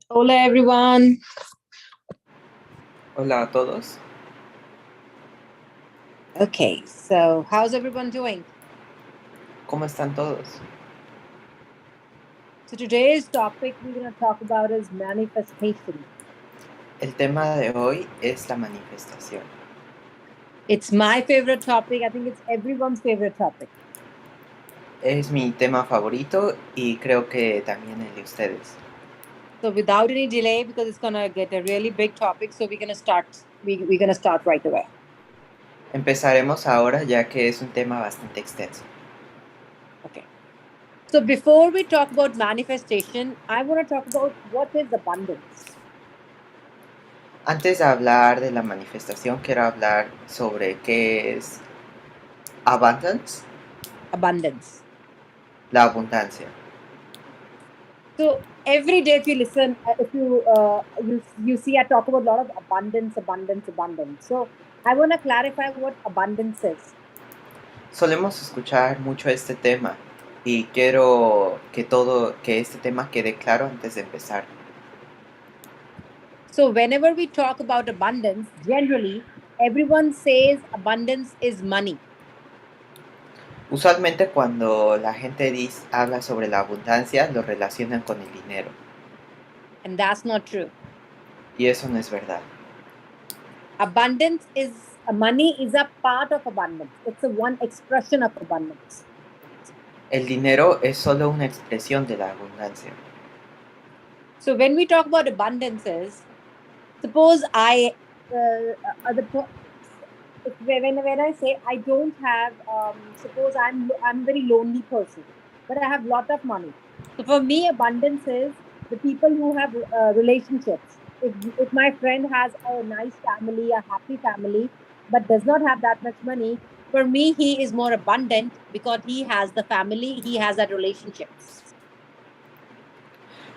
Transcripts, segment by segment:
Hola everyone. Hola a todos. Okay, so how's everyone doing? ¿Cómo están todos? So today's topic we're going to talk about is manifestation. El tema de hoy es la manifestación. It's my favorite topic. I think it's everyone's favorite topic. Es mi tema favorito y creo que también el de ustedes. So without any delay, because it's going to get a really big topic, so we're going to start. We're going to start right away. Empezaremos ahora ya que es un tema bastante extenso. Okay. So before we talk about manifestation, I want to talk about what is abundance. Antes de hablar de la manifestación, quiero hablar sobre qué es abundance, Abundance. la abundancia. So every day, if you listen, if you see, I talk about a lot of abundance, abundance, abundance. So I want to clarify what abundance is. Solemos escuchar mucho este tema y quiero que este tema quede claro antes de empezar. So whenever we talk about abundance, generally everyone says abundance is money. Usualmente cuando la gente habla sobre la abundancia, lo relacionan con el dinero. And that's not true. Y eso no es verdad. Abundance is money is a part of abundance. It's a one expression of abundance. El dinero es solo una expresión de la abundancia. So when we talk about abundances, suppose when I say I don't have, suppose I'm very lonely person, but I have lot of money. So for me, abundance is the people who have relationships. If my friend has a nice family, a happy family, but does not have that much money, for me he is more abundant because he has the family, he has that relationships.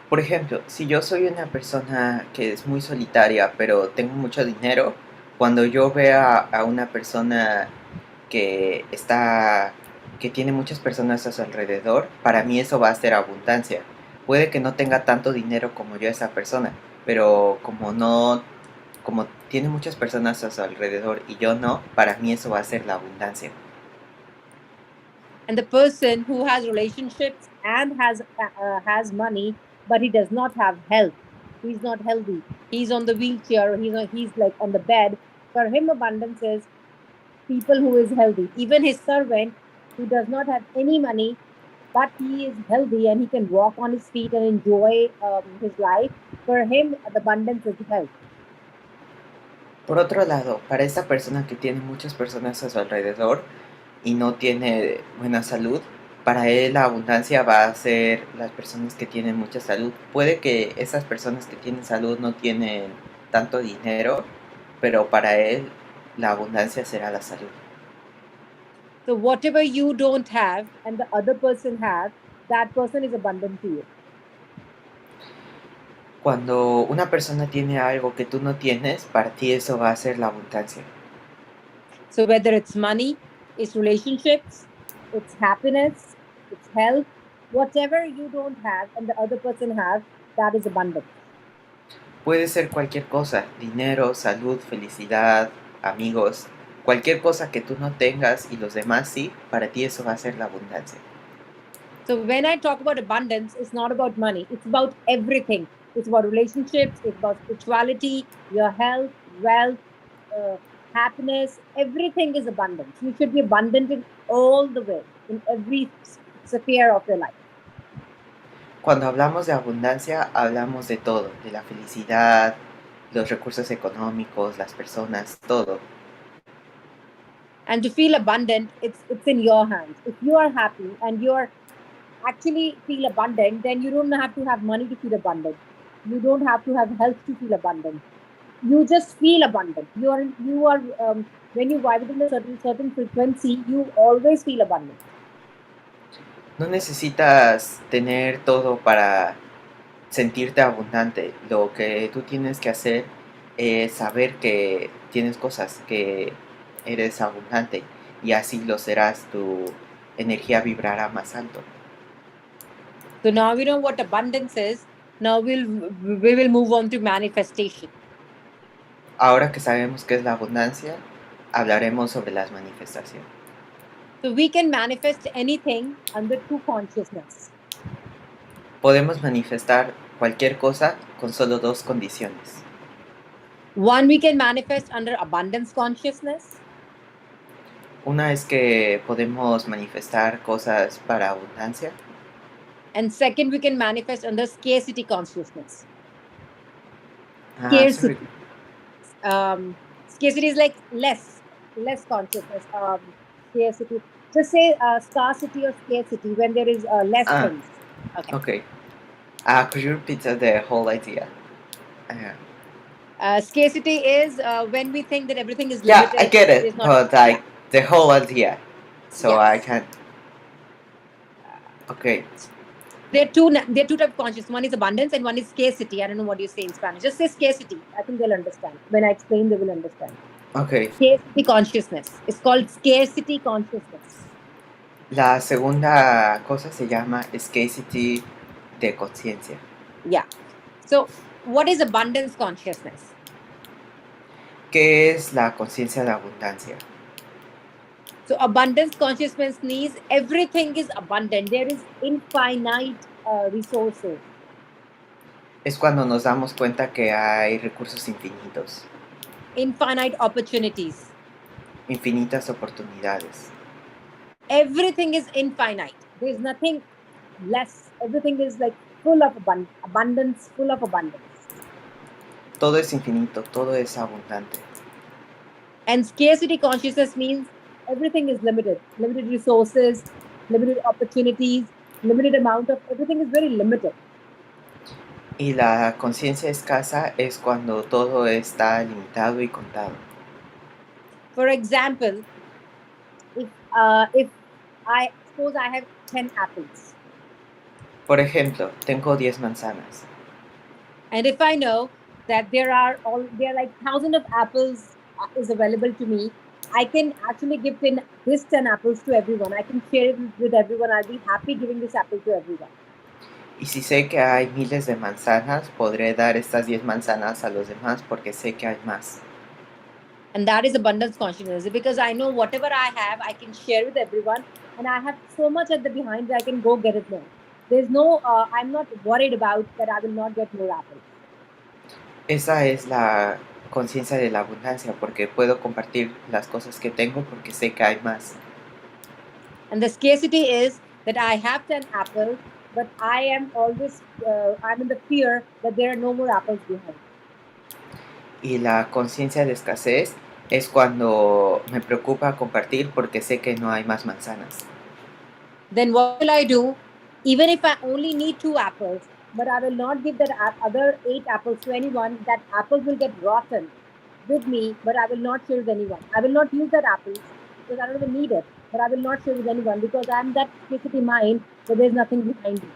Por ejemplo, si yo soy una persona que es muy solitaria, pero tengo mucho dinero, cuando yo vea a una persona que tiene muchas personas a su alrededor, para mí eso va a ser abundancia. Puede que no tenga tanto dinero como yo esa persona, pero como tiene muchas personas a su alrededor y yo no, para mí eso va a ser la abundancia. And the person who has relationships and has money, but he does not have health, he's not healthy, he's on the wheelchair, he's like on the bed. For him, abundance is people who is healthy. Even his servant who does not have any money, but he is healthy and he can walk on his feet and enjoy his life. For him, the abundance is health. Por otro lado, para esa persona que tiene muchas personas a su alrededor y no tiene buena salud, para él la abundancia va a ser las personas que tienen mucha salud. Puede que esas personas que tienen salud no tienen tanto dinero, pero para él la abundancia será la salud. So whatever you don't have and the other person has, that person is abundant to you. Cuando una persona tiene algo que tú no tienes, para ti eso va a ser la abundancia. So whether it's money, it's relationships, it's happiness, it's health, whatever you don't have and the other person has, that is abundance. Puede ser cualquier cosa, dinero, salud, felicidad, amigos, cualquier cosa que tú no tengas y los demás sí, para ti eso va a ser la abundancia. So when I talk about abundance, it's not about money, it's about everything. It's about relationships, it's about spirituality, your health, wealth, happiness, everything is abundance. You should be abundant in all the way, in every sphere of your life. Cuando hablamos de abundancia, hablamos de todo, de la felicidad, los recursos económicos, las personas, todo. And to feel abundant, it's in your hands. If you are happy and you're actually feel abundant, then you don't have to have money to feel abundant. You don't have to have health to feel abundant. You just feel abundant. You are when you vibrate in a certain frequency, you always feel abundant. No necesitas tener todo para sentirte abundante. Lo que tú tienes que hacer es saber que tienes cosas, que eres abundante y así lo serás, tu energía vibrará más alto. So now we know what abundance is. Now we will move on to manifestation. Ahora que sabemos qué es la abundancia, hablaremos sobre las manifestaciones. So we can manifest anything under two consciousness. Podemos manifestar cualquier cosa con solo dos condiciones. One, we can manifest under abundance consciousness. Una es que podemos manifestar cosas para abundancia. And second, we can manifest under scarcity consciousness. Sorry. Scarcity. Scarcity is like less consciousness. Scarcity. Just say scarcity or scarcity when there is less things. Okay. Could you repeat the whole idea? Scarcity is when we think that everything is Yeah, limited. I get it, is not but like the whole idea. So Yes. I can. Okay. There are two types of consciousness. One is abundance and one is scarcity. I don't know what you say in Spanish. Just say scarcity. I think they'll understand. When I explain, they will understand. Okay. Scarcity consciousness. It's called scarcity consciousness. La segunda cosa se llama scarcity de conciencia. Yeah. So, what is abundance consciousness? ¿Qué es la conciencia de abundancia? So, abundance consciousness means everything is abundant. There is infinite resources. Es cuando nos damos cuenta que hay recursos infinitos. Infinite opportunities. Infinitas oportunidades. Everything is infinite. There is nothing less. Everything is like full of abundance, full of abundance. Todo es infinito, todo es abundante. And scarcity consciousness means everything is limited. Limited resources, limited opportunities, limited amount of everything is very limited. Y la conciencia escasa es cuando todo está limitado y contado. For example, if I suppose I have 10 apples. Por ejemplo, tengo 10 manzanas. And if I know that there are like thousands of apples is available to me, I can actually give this 10 apples to everyone. I can share it with everyone. I'll be happy giving this apple to everyone. Y si sé que hay miles de manzanas, podré dar estas 10 manzanas a los demás porque sé que hay más. And that is abundance consciousness, because I know whatever I have, I can share with everyone, and I have so much at the behind that I can go get it more. There's no, I'm not worried about that I will not get more apples. Esa es la conciencia de la abundancia, porque puedo compartir las cosas que tengo porque sé que hay más. And the scarcity is that I have 10 apples, but I am always, I'm in the fear that there are no more apples behind. Y la conciencia de escasez es cuando me preocupa compartir porque sé que no hay más manzanas. Then what will I do? Even if I only need 2 apples, but I will not give that other 8 apples to anyone, that apples will get rotten with me, but I will not share with anyone. I will not use that apple because I don't even need it, but I will not share with anyone because I'm that scarcity mind that there's nothing behind me.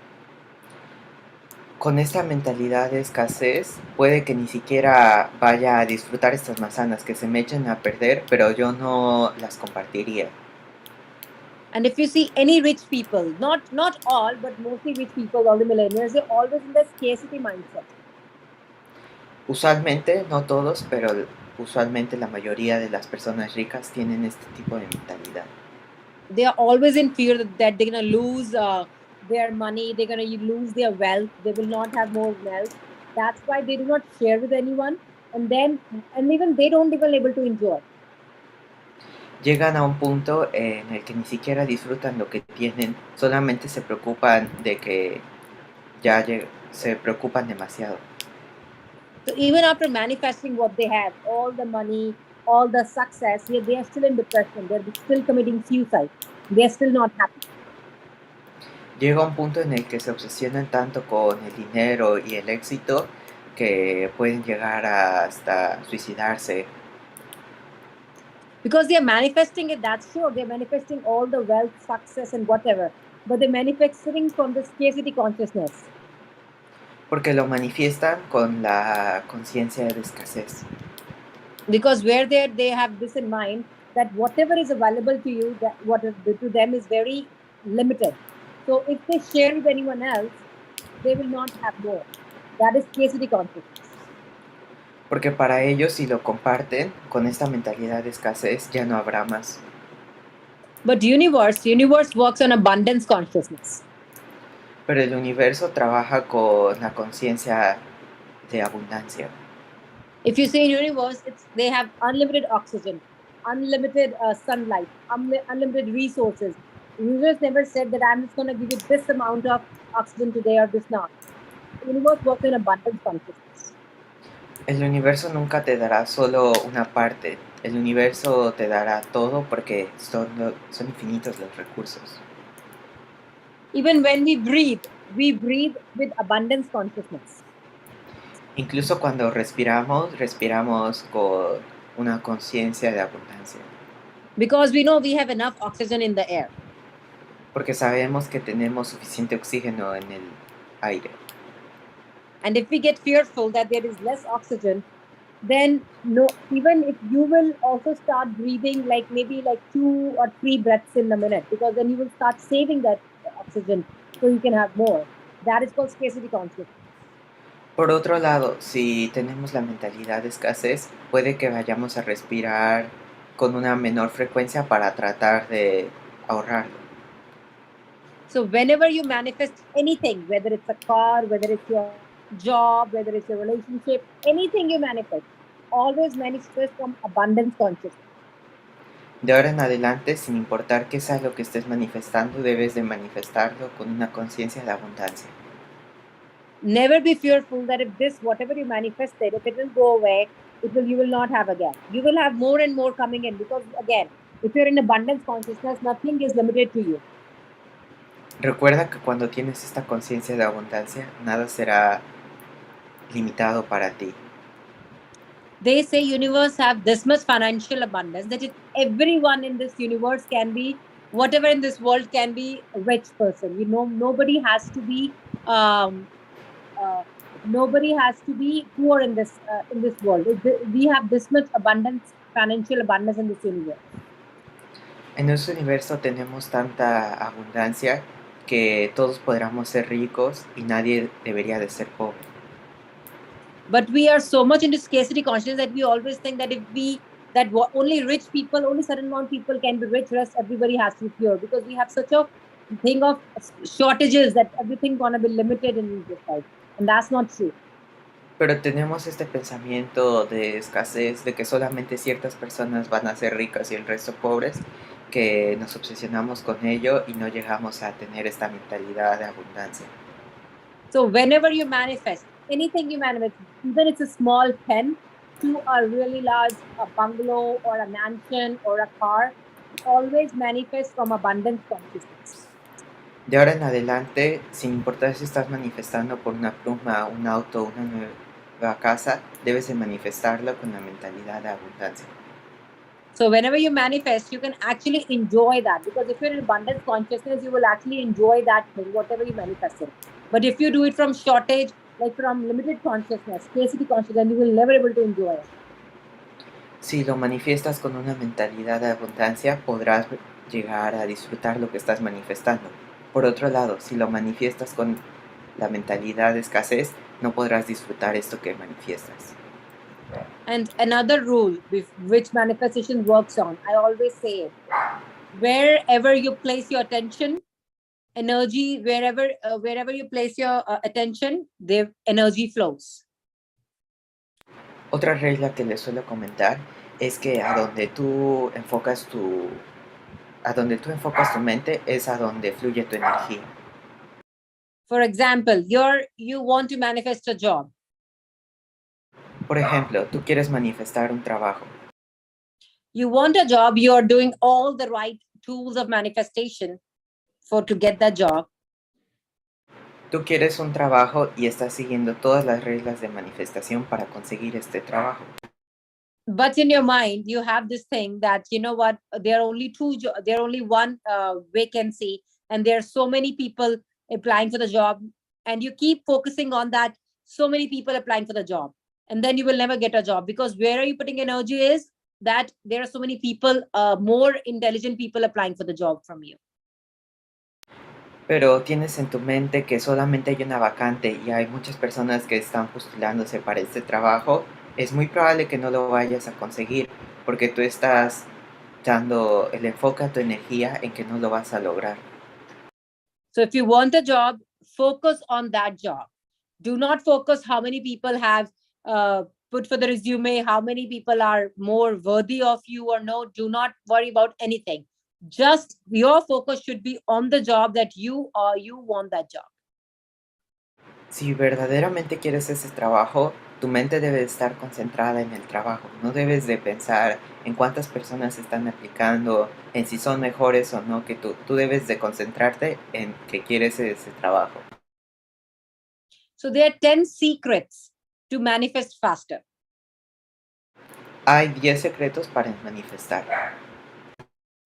Con esta mentalidad de escasez, puede que ni siquiera vaya a disfrutar estas manzanas, que se me echen a perder, pero yo no las compartiría. And if you see any rich people, not all, but mostly rich people, all the millionaires, they're always in the scarcity mindset. Usualmente, no todos, pero usualmente la mayoría de las personas ricas tienen este tipo de mentalidad. They are always in fear that they're going to lose their money, they're going to lose their wealth, they will not have more wealth. That's why they do not share with anyone, and even they don't even able to enjoy. Llegan a un punto en el que ni siquiera disfrutan lo que tienen, solamente se preocupan de que se preocupan demasiado. So even after manifesting what they have, all the money, all the success, they are still in depression, they're still committing suicide, they're still not happy. Llega un punto en el que se obsesionan tanto con el dinero y el éxito que pueden llegar hasta suicidarse. Because they are manifesting it, that's sure. They're manifesting all the wealth, success, and whatever. But they're manifesting from the scarcity consciousness. Porque lo manifiestan con la conciencia de escasez. Because where they have this in mind, that whatever is available to you, that what to them is very limited. So if they share with anyone else, they will not have more. That is scarcity consciousness. Porque para ellos, si lo comparten con esta mentalidad de escasez, ya no habrá más. But universe works on abundance consciousness. Pero el universo trabaja con la conciencia de abundancia. If you say universe, they have unlimited oxygen, unlimited sunlight, unlimited resources. The universe never said that I'm just going to give you this amount of oxygen today or this not. The universe works in abundance consciousness. El universo nunca te dará solo una parte. El universo te dará todo porque son infinitos los recursos. Even when we breathe with abundance consciousness. Incluso cuando respiramos con una conciencia de abundancia. Because we know we have enough oxygen in the air. Porque sabemos que tenemos suficiente oxígeno en el aire. And if we get fearful that there is less oxygen, then no, even if you will also start breathing maybe 2 or 3 breaths in a minute, because then you will start saving that oxygen so you can have more. That is called scarcity consciousness. Por otro lado, si tenemos la mentalidad de escasez, puede que vayamos a respirar con una menor frecuencia para tratar de ahorrarlo. So whenever you manifest anything, whether it's a car, whether it's your job, whether it's your relationship, anything you manifest, always manifest from abundance consciousness. De ahora en adelante, sin importar qué sea lo que estés manifestando, debes de manifestarlo con una conciencia de abundancia. Never be fearful that if whatever you manifested, if it will go away, you will not have again. You will have more and more coming in, because again, if you're in abundance consciousness, nothing is limited to you. Recuerda que cuando tienes esta conciencia de abundancia, nada será limitado para ti. They say universe have this much financial abundance that everyone in this universe can be, whatever in this world can be a rich person. Nobody has to be poor in this world. We have this much abundance, financial abundance in this universe. En este universo tenemos tanta abundancia que todos podríamos ser ricos y nadie debería de ser pobre. But we are so much into scarcity consciousness that we always think that only rich people, only certain amount of people can be rich, rest everybody has to be pure, because we have such a thing of shortages that everything gonna be limited in this life, and that's not true. Pero tenemos este pensamiento de escasez, de que solamente ciertas personas van a ser ricas y el resto pobres, que nos obsesionamos con ello y no llegamos a tener esta mentalidad de abundancia. So whenever you manifest, anything you manifest, even it's a small pen to a really large bungalow or a mansion or a car, always manifest from abundance consciousness. De ahora en adelante, sin importar si estás manifestando por una pluma, un auto, una nueva casa, debes de manifestarlo con la mentalidad de abundancia. So whenever you manifest, you can actually enjoy that, because if you're in abundance consciousness, you will actually enjoy that thing, whatever you manifested. But if you do it from shortage, like from limited consciousness, scarcity consciousness, you will never be able to enjoy it. Si lo manifiestas con una mentalidad de abundancia, podrás llegar a disfrutar lo que estás manifestando. Por otro lado, si lo manifiestas con la mentalidad de escasez, no podrás disfrutar esto que manifiestas. And another rule which manifestation works on, I always say it, wherever you place your attention, energy, wherever you place your attention, the energy flows. Otra regla que les suelo comentar es que a donde tú enfocas tu mente es a donde fluye tu energía. For example, you want to manifest a job. Por ejemplo, tú quieres manifestar un trabajo. You want a job, you are doing all the right tools of manifestation to get that job. Tú quieres un trabajo y estás siguiendo todas las reglas de manifestación para conseguir este trabajo. But in your mind, you have this thing that, you know what, there are only one vacancy, and there are so many people applying for the job, and you keep focusing on that, so many people applying for the job, and then you will never get a job, because where are you putting energy is that there are so many people, more intelligent people applying for the job from you. pero tienes en tu mente que solamente hay una vacante y hay muchas personas que están postulándose para este trabajo, es muy probable que no lo vayas a conseguir porque tú estás dando el enfoque a tu energía en que no lo vas a lograr. So if you want a job, focus on that job. Do not focus how many people have put for the resume, how many people are more worthy of you or no. Do not worry about anything. Just your focus should be on the job that you want that job. Si verdaderamente quieres ese trabajo, tu mente debe estar concentrada en el trabajo. No debes de pensar en cuántas personas están aplicando, en si son mejores o no que tú. Tú debes de concentrarte en que quieres ese trabajo. So there are 10 secrets to manifest faster. Hay 10 secretos para manifestar.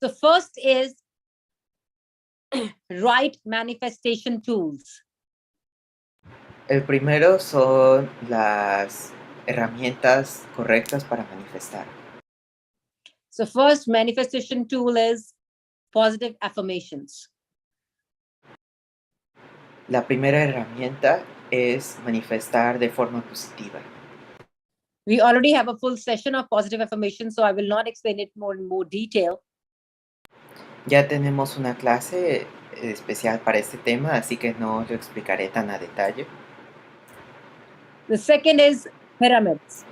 The first is right manifestation tools. El primero son las herramientas correctas para manifestar. So first manifestation tool is positive affirmations. La primera herramienta es manifestar de forma positiva. We already have a full session of positive affirmations, so I will not explain it more in more detail. Ya tenemos una clase especial para este tema, así que no lo explicaré tan a detalle. The second is pyramids.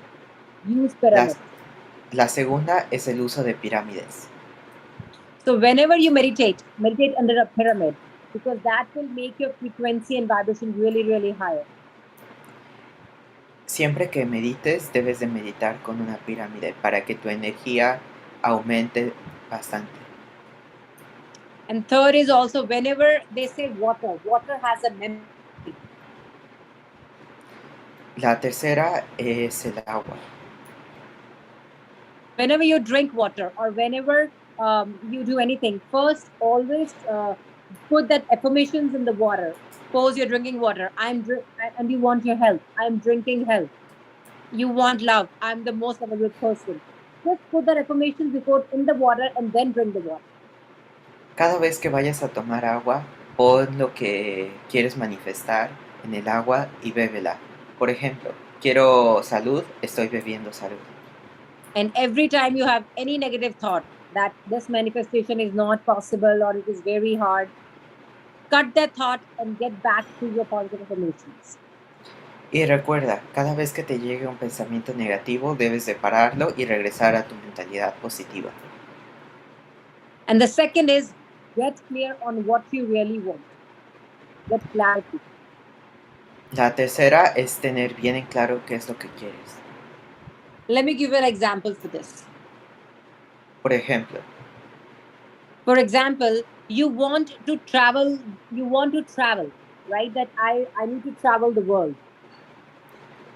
Use pyramids. La segunda es el uso de pirámides. So whenever you meditate under a pyramid, because that will make your frequency and vibration really, really higher. Siempre que medites, debes de meditar con una pirámide para que tu energía aumente bastante. And third is also whenever they say water has a memory. La tercera es el agua. Whenever you drink water or whenever you do anything, first always put that affirmations in the water. Suppose you're drinking water, and you want your health. I'm drinking health. You want love. I'm the most lovable person. Just put that affirmations before in the water and then drink the water. Cada vez que vayas a tomar agua, pon lo que quieres manifestar en el agua y bébela. Por ejemplo, quiero salud, estoy bebiendo salud. And every time you have any negative thought that this manifestation is not possible or it is very hard, cut that thought and get back to your positive affirmations. Y recuerda, cada vez que te llegue un pensamiento negativo, debes de pararlo y regresar a tu mentalidad positiva. And the second is get clear on what you really want. Get clarity. La tercera es tener bien en claro qué es lo que quieres. Let me give you an example for this. Por ejemplo, you want to travel, right? That I need to travel the world.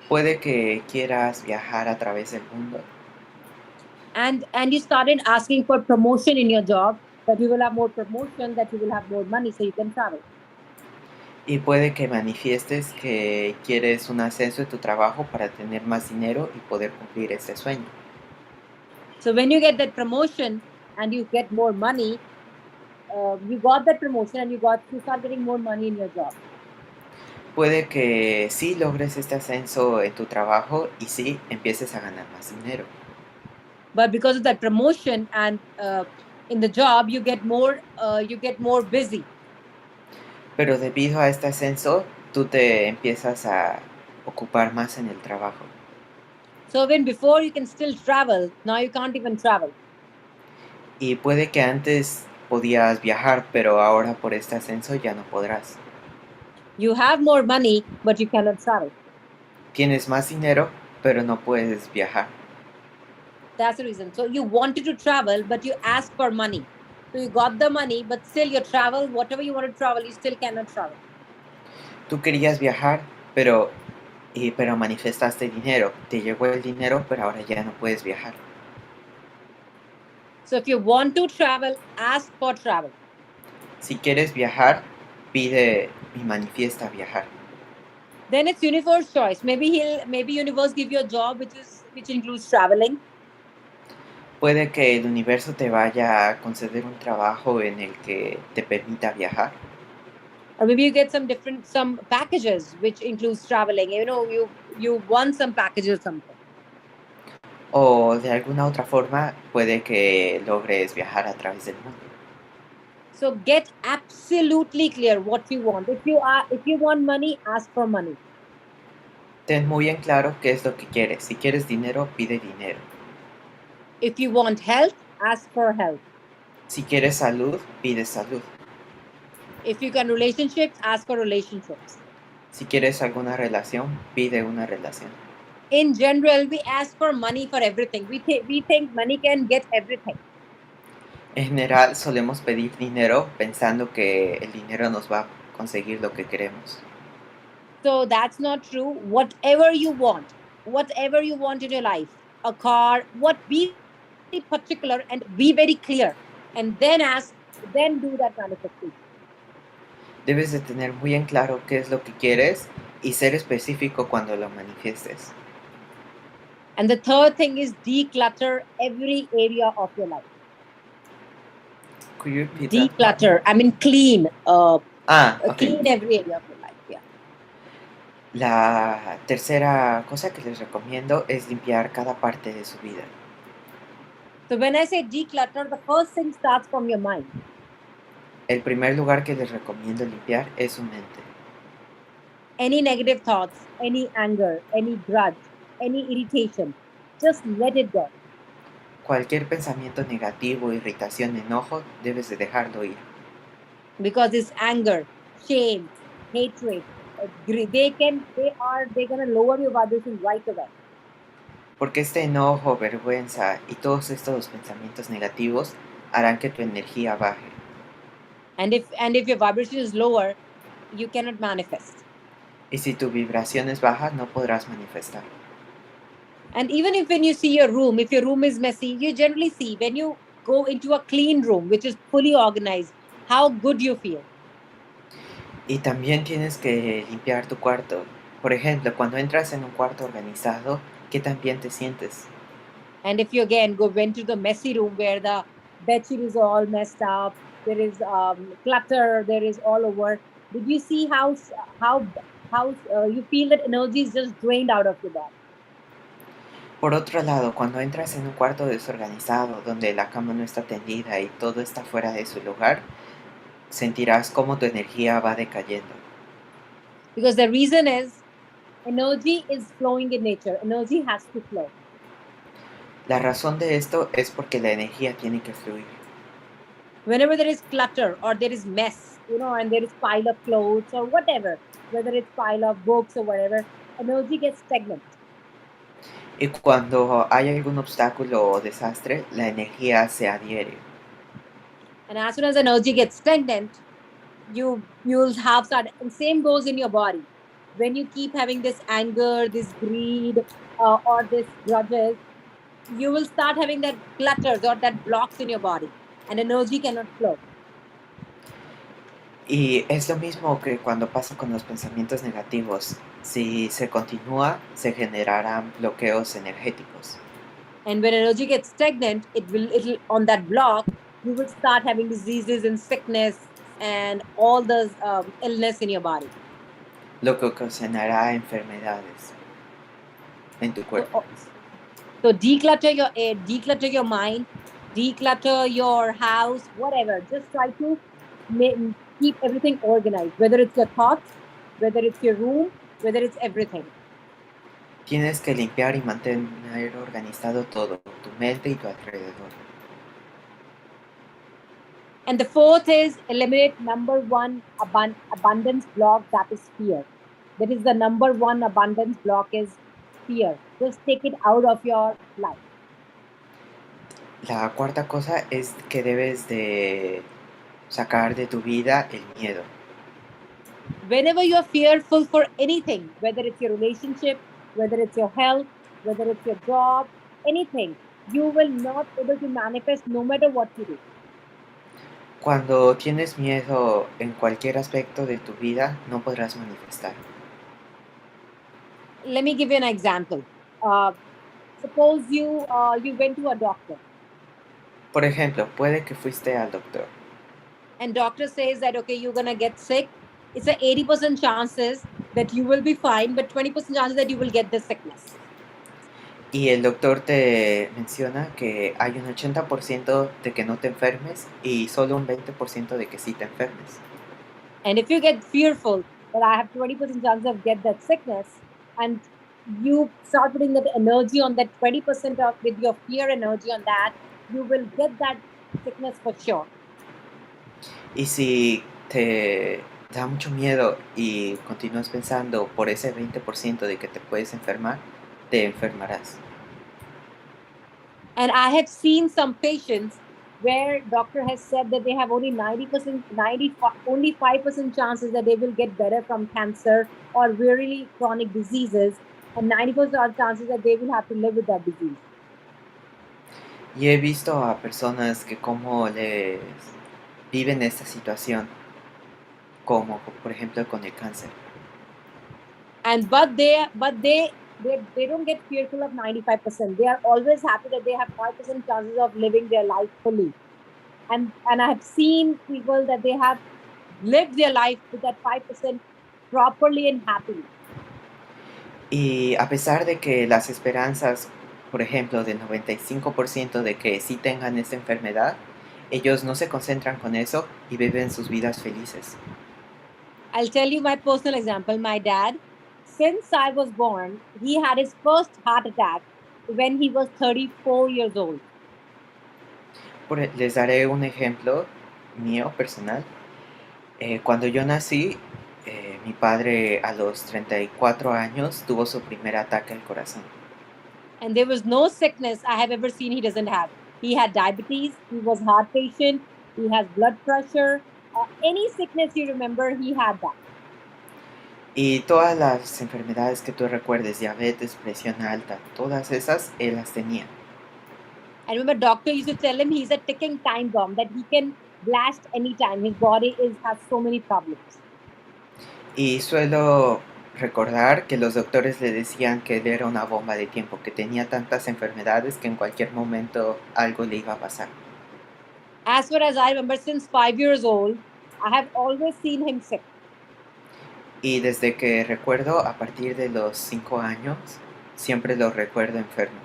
puede que quieras viajar a través del mundo. And you started asking for promotion in your job, that you will have more promotion, that you will have more money so you can travel. Y puede que manifiestes que quieres un ascenso en tu trabajo para tener más dinero y poder cumplir ese sueño. So when you get that promotion and you get more money, you got that promotion and you start getting more money in your job. Puede que sí logres este ascenso en tu trabajo y sí empieces a ganar más dinero. But because of that promotion and in the job, you get more busy. Pero debido a este ascenso, tú te empiezas a ocupar más en el trabajo. So when before you can still travel, now you can't even travel. Y puede que antes podías viajar, pero ahora por este ascenso ya no podrás. You have more money, but you cannot travel. Tienes más dinero, pero no puedes viajar. That's the reason. So you wanted to travel, but you asked for money. So you got the money, but still you travel, whatever you want to travel, you still cannot travel. Tú querías viajar, pero manifestaste dinero. Te llegó el dinero, pero ahora ya no puedes viajar. So if you want to travel, ask for travel. Si quieres viajar, pide y manifiesta viajar. Then it's universe choice. Maybe universe give you a job which includes traveling. Puede que el universo te vaya a conceder un trabajo en el que te permita viajar. Or maybe you get some packages which includes traveling. You won some package or something. O de alguna otra forma puede que logres viajar a través del mundo. So get absolutely clear what you want. If you want money, ask for money. Ten muy en claro qué es lo que quieres. Si quieres dinero, pide dinero. If you want health, ask for health. Si quieres salud, pide salud. If you can relationships, ask for relationships. Si quieres alguna relación, pide una relación. In general, we ask for money for everything. We think money can get everything. En general solemos pedir dinero pensando que el dinero nos va a conseguir lo que queremos. So that's not true. Whatever you want in your life, a car, be very particular and be very clear, and then do that manifestation. Debes de tener muy en claro qué es lo que quieres y ser específico cuando lo manifiestes. And the third thing is declutter every area of your life. Could you repeat Declutter. I mean, clean. Okay. Clean every area of your life. Yeah. La tercera cosa que les recomiendo es limpiar cada parte de su vida. So when I say declutter, the first thing starts from your mind. El primer lugar que les recomiendo limpiar es su mente. Any negative thoughts, any anger, any grudge, any irritation, just let it go. Cualquier pensamiento negativo, irritación, enojo, debes de dejarlo ir. Because this anger, shame, hatred, they're gonna lower your vibration right away. Porque este enojo, vergüenza y todos estos pensamientos negativos harán que tu energía baje. And if your vibration is lower, you cannot manifest. Y si tu vibración es baja, no podrás manifestar. And even if when you see your room, if your room is messy, you generally see when you go into a clean room, which is fully organized, how good you feel. Y también tienes que limpiar tu cuarto. Por ejemplo, cuando entras en un cuarto organizado, ¿qué tan bien te sientes? And if you again went to the messy room where the bedsheet is all messed up, there is clutter, there is all over. Did you see how you feel that energy is just drained out of your body? Por otro lado, cuando entras en un cuarto desorganizado, donde la cama no está tendida y todo está fuera de su lugar, sentirás cómo tu energía va decayendo. Because the reason is energy is flowing in nature. Energy has to flow. La razón de esto es porque la energía tiene que fluir. Whenever there is clutter or there is mess, and there is pile of clothes or whatever, whether it's pile of books or whatever, energy gets stagnant. Y cuando hay algún obstáculo o desastre, la energía se adhiere. And as soon as energy gets stagnant, you'll have started. And same goes in your body. When you keep having this anger, this greed, or this grudges, you will start having that clutters or that blocks in your body, and energy cannot flow. Y es lo mismo que cuando pasa con los pensamientos negativos. Si se continúa, se generarán bloqueos energéticos. And when energy gets stagnant, it'll on that block, you will start having diseases and sickness and all the illness in your body. Lo que ocasionará enfermedades en tu cuerpo. So declutter your mind, declutter your house, whatever. Just try to keep everything organized, whether it's your thoughts, whether it's your room, whether it's everything. Tienes que limpiar y mantener organizado todo, tu mente y tu alrededor. And the fourth is eliminate number one abundance block, that is fear. That is the number one abundance block is fear. Just take it out of your life. La cuarta cosa es que debes de sacar de tu vida el miedo. Whenever you're fearful for anything, whether it's your relationship, whether it's your health, whether it's your job, anything, you will not be able to manifest no matter what you do. Cuando tienes miedo en cualquier aspecto de tu vida, no podrás manifestar. Let me give you an example. Suppose you went to a doctor. Por ejemplo, puede que fuiste al doctor. And doctor says that, okay, you're going to get sick it's a 80% chances that you will be fine, but 20% chances that you will get this sickness. Y el doctor te menciona que hay un 80% de que no te enfermes y solo un 20% de que sí te enfermes. And if you get fearful that I have 20% chance of get that sickness, and you start putting that energy on that 20% of with your fear energy on that, you will get that sickness for sure. Y si te da mucho miedo y continúas pensando por ese 20% de que te puedes enfermar, te enfermarás. And I have seen some patients where doctor has said that they have only 90%, only 5% chances that they will get better from cancer or really chronic diseases, and 90% chances that they will have to live with that disease. Y he visto a personas que como les viven esta situación, como por ejemplo con el cáncer. And they don't get fearful of 95%. They are always happy that they have 5% chances of living their life fully. And I have seen people that they have lived their life with that 5% properly and happily. Y a pesar de que las esperanzas, por ejemplo, del 95% de que sí tengan esta enfermedad, ellos no se concentran con eso y viven sus vidas felices. I'll tell you my personal example. My dad, since I was born, he had his first heart attack when he was 34 years old. Les daré un ejemplo mío personal. Cuando yo nací, mi padre a los 34 años tuvo su primer ataque al corazón. And there was no sickness I have ever seen he doesn't have. He had diabetes, he was heart patient, he has blood pressure, any sickness you remember, he had that. Y todas las enfermedades que tú recuerdes, diabetes, presión alta, todas esas, él las tenía. I remember doctor used to tell him he's a ticking time bomb, that he can blast anytime. His body has so many problems. Y suelo recordar que los doctores le decían que él era una bomba de tiempo, que tenía tantas enfermedades que en cualquier momento algo le iba a pasar. As far as I remember, since 5 years old, I have always seen him sick. Y desde que recuerdo, a partir de los 5 años, siempre lo recuerdo enfermo.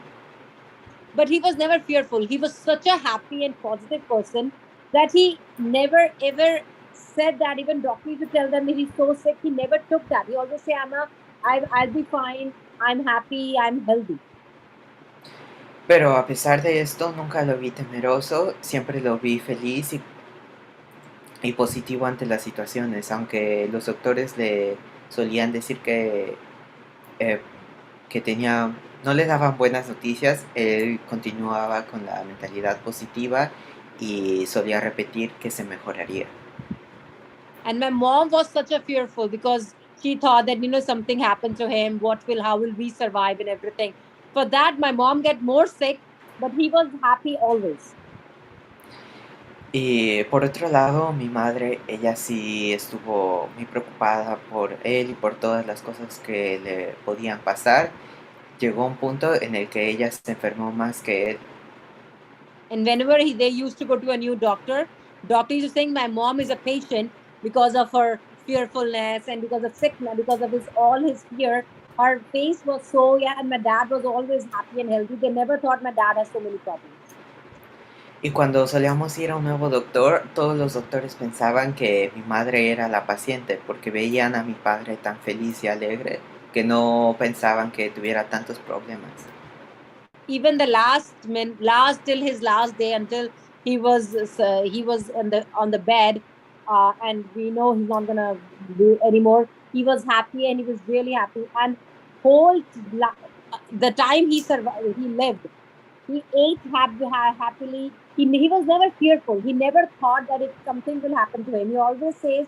But he was never fearful. He was such a happy and positive person that he never ever said that. Even doctors used to tell them that he's so sick, he never took that. He always say, I'll be fine, I'm happy, I'm healthy. Pero a pesar de esto, nunca lo vi temeroso, siempre lo vi feliz y positivo ante las situaciones, aunque los doctores le solían decir que tenía, no le daban buenas noticias, él continuaba con la mentalidad positiva y solía repetir que se mejoraría. And my mom was such a fearful because she thought that, something happened to him, how will we survive and everything. For that, my mom get more sick, but he was happy always. Y por otro lado, mi madre, ella sí estuvo muy preocupada por él y por todas las cosas que le podían pasar. Llegó un punto en el que ella se enfermó más que él. And whenever they used to go to a new doctor used to saying my mom is a patient because of her fearfulness and because of sickness, because of all his fear. Her face was so, and my dad was always happy and healthy. They never thought my dad has so many problems. Y cuando solíamos ir a un nuevo doctor, todos los doctores pensaban que mi madre era la paciente porque veían a mi padre tan feliz y alegre que no pensaban que tuviera tantos problemas. Even the till his last day, until he was on the bed, and we know he's not gonna do anymore. He was happy and he was really happy. And the time he survived, he lived. He ate happily. He was never fearful. He never thought that if something will happen to him. He always says,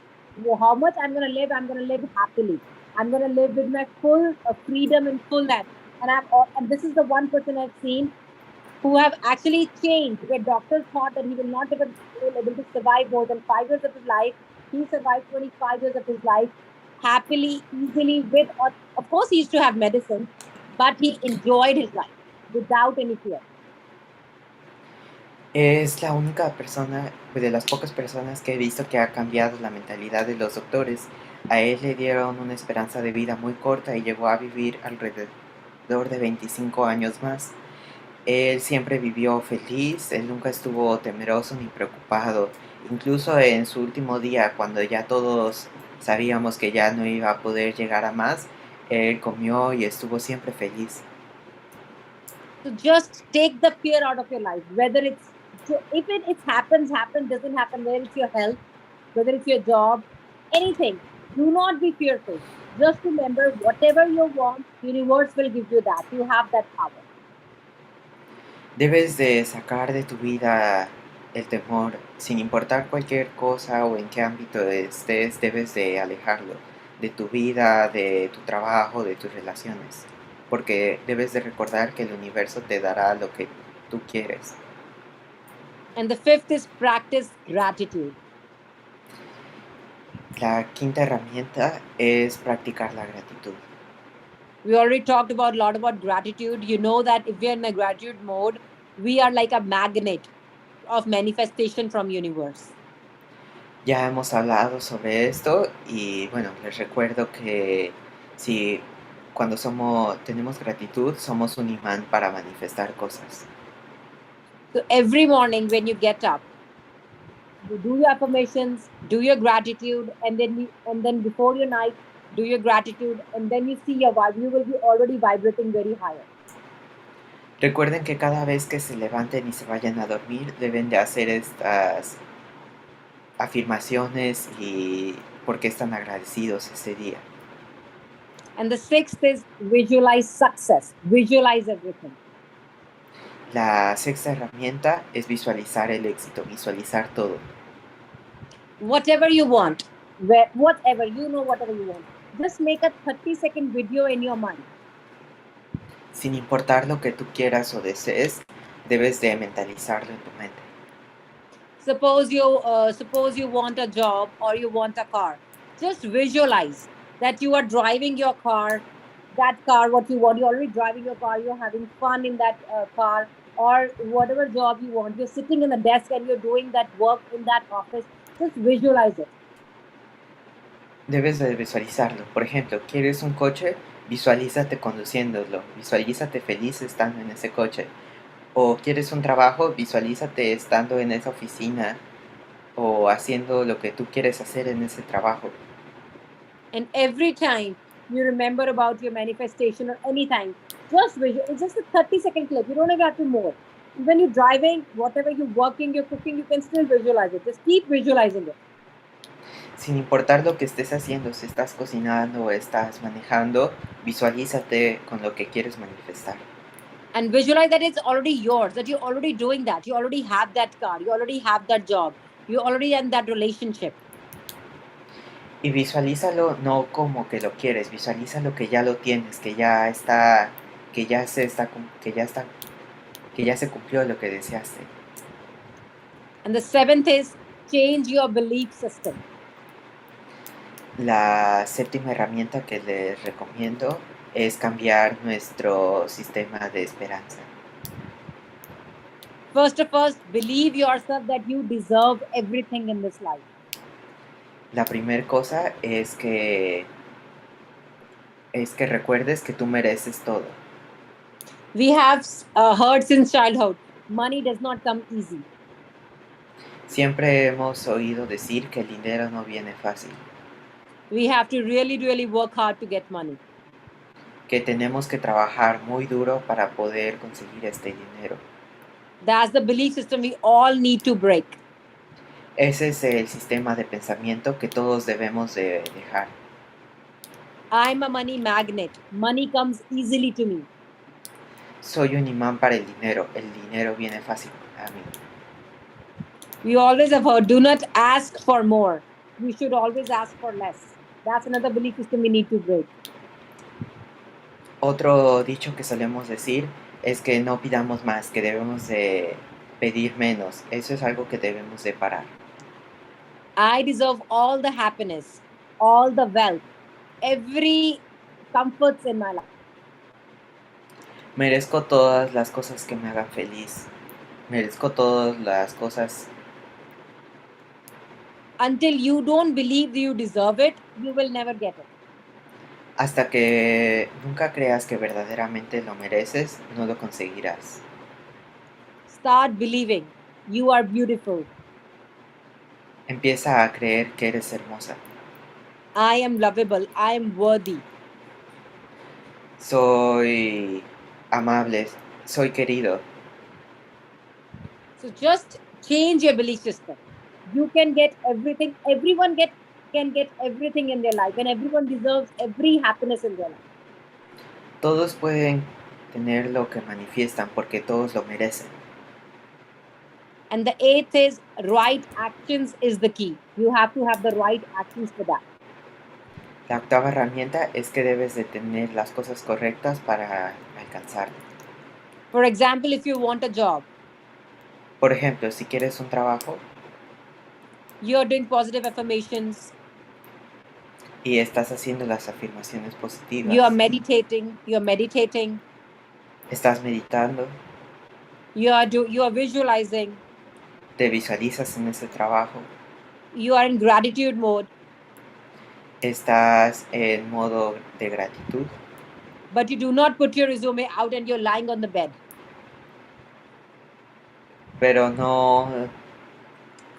how much I'm going to live, I'm going to live happily. I'm going to live with my full freedom and full that. And this is the one person I've seen who have actually changed, where doctors thought that he will not be able to survive more than 5 years of his life. He survived 25 years of his life happily, easily, of course he used to have medicine, but he enjoyed his life without any fear. Es la única persona, de las pocas personas que he visto que ha cambiado la mentalidad de los doctores, A él le dieron una esperanza de vida muy corta y llegó a vivir alrededor de 25 años más. Él siempre vivió feliz, él nunca estuvo temeroso ni preocupado. Incluso en su último día, cuando ya todos sabíamos que ya no iba a poder llegar a más, él comió y estuvo siempre feliz. So just take the fear out of your life. Whether it's if it happens, doesn't happen. Whether it's your health, whether it's your job, anything. Do not be fearful. Just remember, whatever you want, universe will give you that. You have that power. Debes de sacar de tu vida el temor, sin importar cualquier cosa o en qué ámbito estés, debes de alejarlo de tu vida, de tu trabajo, de tus relaciones, porque debes de recordar que el universo te dará lo que tú quieres. And the fifth is practice gratitude. La quinta herramienta es practicar la gratitud. We already talked about a lot about gratitude. You know that if we are in a gratitude mode, we are like a magnet of manifestation from universe. Ya hemos hablado sobre esto y bueno, les recuerdo que si cuando tenemos gratitud, somos un imán para manifestar cosas. So every morning when you get up, you do your affirmations, do your gratitude, and then before your night, do your gratitude, and then you see your vibe. You will be already vibrating very higher. Recuerden que cada vez que se levanten y se vayan a dormir, deben de hacer estas afirmaciones y por qué están agradecidos ese día. And the sixth is visualize success. Visualize everything. La sexta herramienta es visualizar el éxito, visualizar todo. Whatever you want, whatever you want. Just make a 30-second video in your mind. Sin importar lo que tú quieras o desees, debes de mentalizarlo en tu mente. Suppose you want a job or you want a car. Just visualize that you are driving your car. That car, what you want, you're already driving your car. You're having fun in that car, or whatever job you want. You're sitting in the desk and you're doing that work in that office. Just visualize it. Debes de visualizarlo. Por ejemplo, ¿quieres un coche? Visualízate conduciéndolo. Visualízate feliz estando en ese coche. O quieres un trabajo, visualízate estando en esa oficina o haciendo lo que tú quieres hacer en ese trabajo. And every time you remember about your manifestation or anytime, just visual. It's just a 30-second clip. You don't even have to more. When you're driving, whatever you're working, you're cooking, you can still visualize it. Just keep visualizing it. Sin importar lo que estés haciendo, si estás cocinando o estás manejando, visualízate con lo que quieres manifestar. And visualize that it's already yours, that you're already doing that. You already have that car. You already have that job. You already in that relationship. Y visualízalo no como que lo quieres, visualízalo que ya lo tienes, que ya está, que ya se cumplió lo que deseaste. And the seventh is change your belief system. La séptima herramienta que les recomiendo es cambiar nuestro sistema de esperanza. First of all, believe yourself that you deserve everything in this life. La primera cosa es que recuerdes que tú mereces todo. We have heard since childhood, money does not come easy. Siempre hemos oído decir que el dinero no viene fácil, We have to really, really work hard to get money. que tenemos que trabajar muy duro para poder conseguir este dinero. That's the belief system we all need to break. Ese es el sistema de pensamiento que todos debemos de dejar. I'm a money magnet. Money comes easily to me. Soy un imán para el dinero viene fácil a mí. We always have heard, do not ask for more. We should always ask for less. That's another belief system we need to break. Otro dicho que solemos decir es que no pidamos más, que debemos de pedir menos. Eso es algo que debemos de parar. I deserve all the happiness, all the wealth, every comforts in my life. Merezco todas las cosas que me hagan feliz. Merezco todas las cosas. Until you don't believe you deserve it, you will never get it. Hasta que nunca creas que verdaderamente lo mereces, no lo conseguirás. Start believing you are beautiful. Empieza a creer que eres hermosa. I am lovable. I am worthy. Soy amable, soy querido. So just change your belief system. You can get everything. Can get everything in their life, and everyone deserves every happiness in their life. Todos pueden tener lo que manifiestan porque todos lo merecen. And the eighth is right actions is the key. You have to have the right actions for that. La octava herramienta es que debes de tener las cosas correctas para alcanzarlo. For example, if you want a job, Por ejemplo, si quieres un trabajo you're doing positive affirmations, y estás haciendo las afirmaciones positivas, you're meditating, estás meditando, you are visualizing, te visualizas en ese trabajo, you are in gratitude mode, estás en modo de gratitud, but you do not put your resume out and you're lying on the bed. pero no...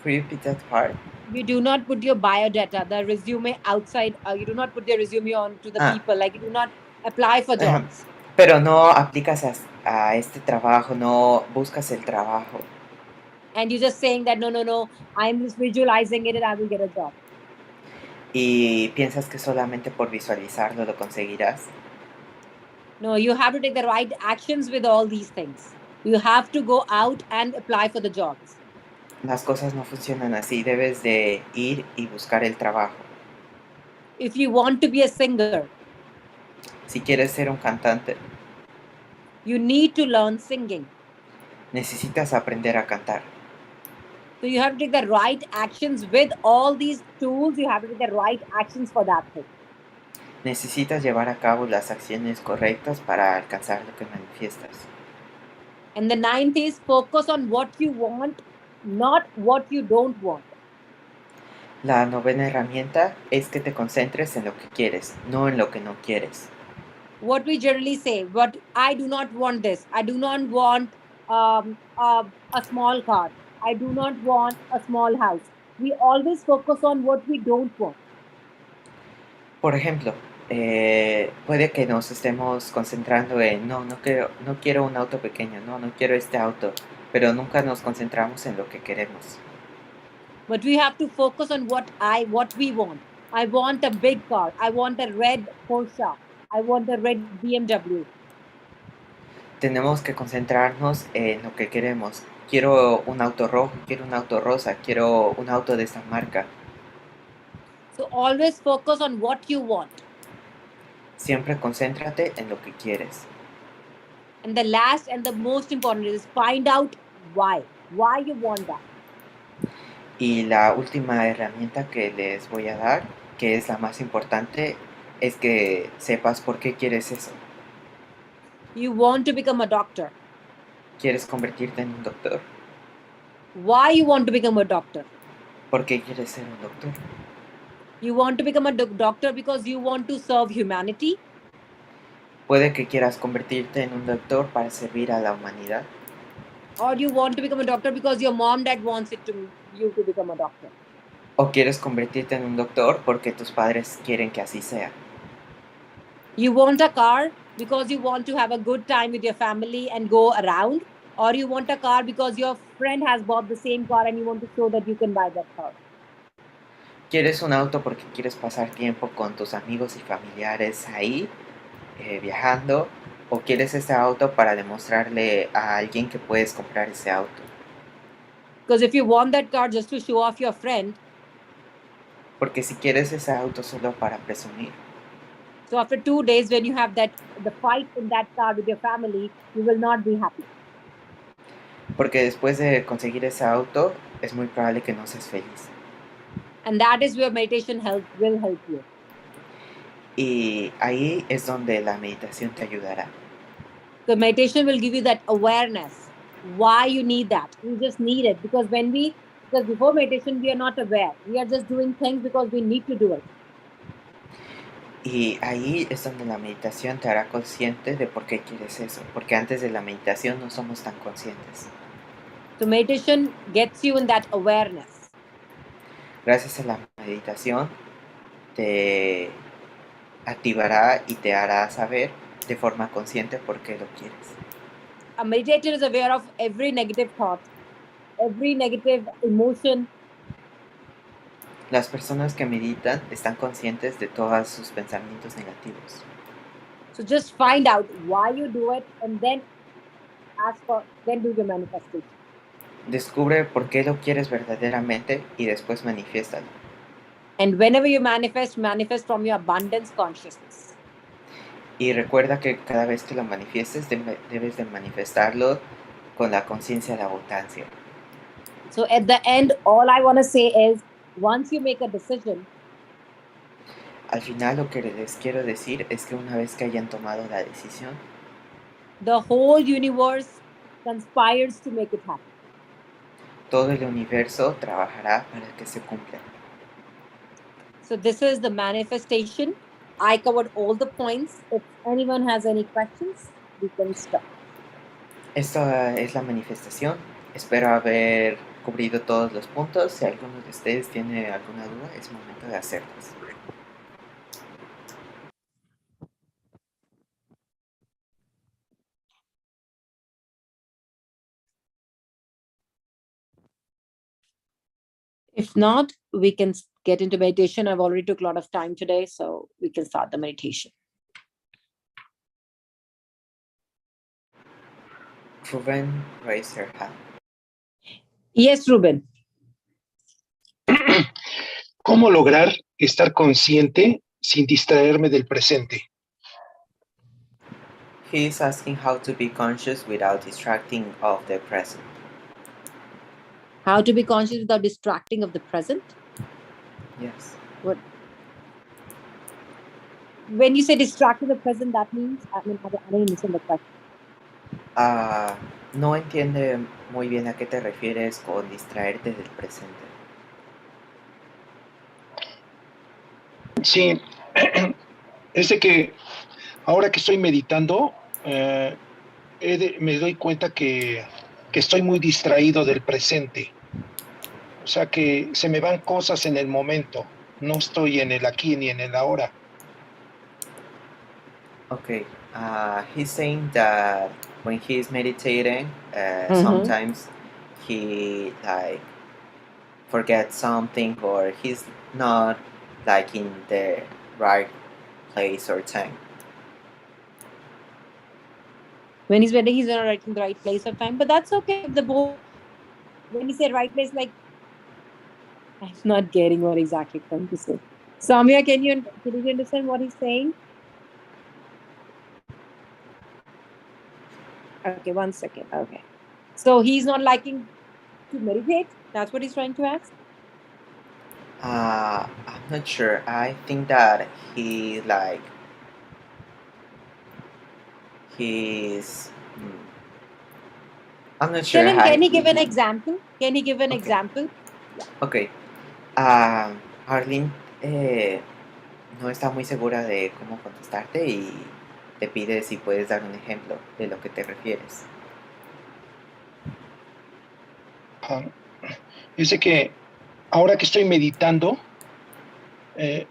Could you repeat that part? You do not put your biodata, the resume outside. You do not put your resume on to the people. Like you do not apply for jobs. Pero no aplicas a este trabajo, no buscas el trabajo. And you're just saying that no, I'm just visualizing it and I will get a job. Y piensas que solamente por visualizarlo lo conseguirás. No, you have to take the right actions with all these things. You have to go out and apply for the jobs. Las cosas no funcionan así, debes de ir y buscar el trabajo. If you want to be a singer, si quieres ser un cantante, you need to learn singing. necesitas aprender a cantar. So you have to take the right actions with all these tools. You have to take the right actions for that thing. Necesitas llevar a cabo las acciones correctas para alcanzar lo que manifiestas. And the ninth is focus on what you want, not what you don't want. La novena herramienta es que te concentres en lo que quieres, no en lo que no quieres. What we generally say, but I do not want this. I do not want a small car. I do not want a small house. We always focus on what we don't want. Por ejemplo, puede que nos estemos concentrando en no quiero un auto pequeño, no quiero este auto, pero nunca nos concentramos en lo que queremos. But we have to focus on what we want. I want a big car. I want a red Porsche. I want a red BMW. Tenemos que concentrarnos en lo que queremos. Quiero un auto rojo, quiero un auto rosa, quiero un auto de esta marca. So always focus on what you want. Siempre concéntrate en lo que quieres. And the last and the most important is find out why you want that. Y la última herramienta que les voy a dar, que es la más importante, es que sepas por qué quieres eso. You want to become a doctor. ¿Quieres convertirte en un doctor? Why you want to become a doctor? ¿Por qué quieres ser un doctor? You want to become a doctor because you want to serve humanity. Puede que quieras convertirte en un doctor para servir a la humanidad. Or you want to become a doctor because your mom dad wants you to become a doctor. O quieres convertirte en un doctor porque tus padres quieren que así sea. You want a car because you want to have a good time with your family and go around. Or you want a car because your friend has bought the same car and you want to show that you can buy that car. ¿Quieres un auto porque quieres pasar tiempo con tus amigos y familiares ahí, viajando? ¿O quieres ese auto para demostrarle a alguien que puedes comprar ese auto? Because if you want that car just to show off your friend, porque si quieres ese auto solo para presumir, so after 2 days when you have the fight in that car with your family, you will not be happy. porque después de conseguir ese auto es muy probable que no seas feliz. And that is where meditation will help you. Y ahí es donde la meditación te ayudará. So meditation will give you that awareness why you need that. You just need it because when we Because before meditation, we are not aware. We are just doing things because we need to do it. Y ahí es donde la meditación te hará consciente de por qué quieres eso, porque antes de la meditación no somos tan conscientes. So meditation gets you in that awareness. Gracias a la meditación te activará y te hará saber de forma consciente por qué lo quieres. A meditator is aware of every negative thought, every negative emotion. Las personas que meditan están conscientes de todos sus pensamientos negativos. So just find out why you do it and then do your manifestation. Descubre por qué lo quieres verdaderamente y después manifiéstalo. And whenever you manifest from your abundance consciousness. Y recuerda que cada vez que lo manifiestes debes de manifestarlo con la conciencia de abundancia. So at the end, all I want to say is, once you make a decision, al final lo que les quiero decir es que una vez que hayan tomado la decisión, the whole universe conspires to make it happen. Todo el universo trabajará para que se cumpla. So this is the manifestation. I covered all the points. If anyone has any questions, we can start. Esta es la manifestación. Espero haber cubrido todos los puntos. Si alguno de ustedes tiene alguna duda, es momento de hacerlas. If not, we can get into meditation. I've already took a lot of time today, so we can start the meditation. Ruben, raise your hand. Yes, Ruben. ¿Cómo lograr estar consciente sin distraerme del presente? He is asking how to be conscious without distracting of the present. How to be conscious without distracting of the present? Yes. What? When you say distracting the present, that means, I don't understand the question. No entiende muy bien a qué te refieres con distraerte del presente. Sí, es de que ahora que estoy meditando, me doy cuenta que estoy muy distraído del presente. O sea que se me van cosas en el momento. No estoy en el aquí ni en el ahora. Okay. He's saying that when he's meditating, sometimes he forgets something, or he's not in the right place or time. When he's meditating, he's not in the right place or time, but that's okay. When you say right place, I'm not getting what exactly I'm trying to say. Samya, can you understand what he's saying? Okay, 1 second. Okay. So he's not liking to meditate? That's what he's trying to ask? I'm not sure. I think that he's I'm not sure. Can he give an example? Can he give an example? Okay. Arlene no está muy segura de cómo contestarte y te pide si puedes dar un ejemplo de lo que te refieres. Dice que ahora que estoy meditando,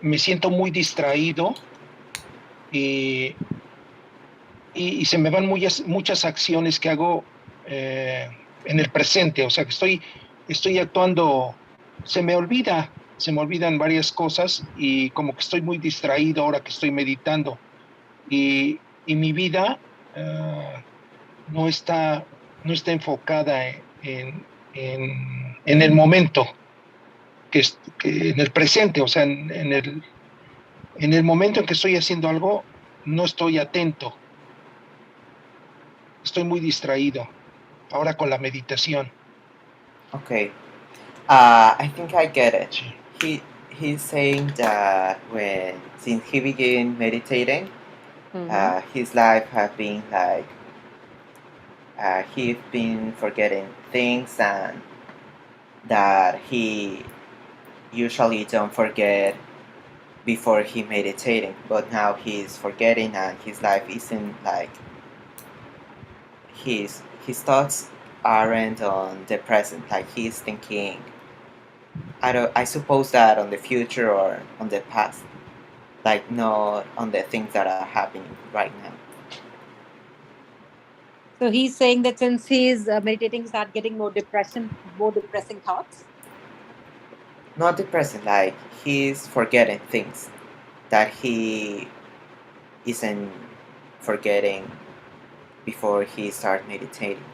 me siento muy distraído y se me van muchas acciones que hago en el presente. O sea, que estoy actuando, se me olvidan varias cosas y como que estoy muy distraído ahora que estoy meditando. Y mi vida no está enfocada en el momento, que en el presente. O sea, en el momento en que estoy haciendo algo, no estoy atento. Estoy muy distraído ahora con la meditación. Okay. I think I get it. Sí. He's saying that since he began meditating, his life has been he's been forgetting things, and that he usually don't forget before he meditating, but now he's forgetting and his life isn't like his thoughts aren't on the present, like he's thinking I suppose that on the future or on the past, like not on the things that are happening right now. So he's saying that since he's meditating, start getting more depressing thoughts. Not the present, like he's forgetting things that he isn't forgetting before he start meditating.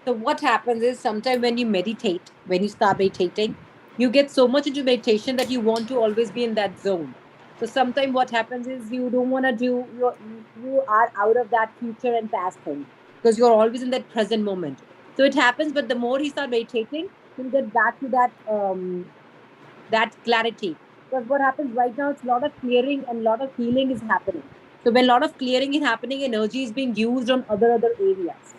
So what happens is sometimes when you start meditating, you get so much into meditation that you want to always be in that zone. So sometimes what happens is you don't want to do, you are out of that future and past thing because you're always in that present moment. So it happens, but the more you start meditating, you'll get back to that clarity. Because what happens right now, it's a lot of clearing and a lot of healing is happening. So when a lot of clearing is happening, energy is being used on other areas.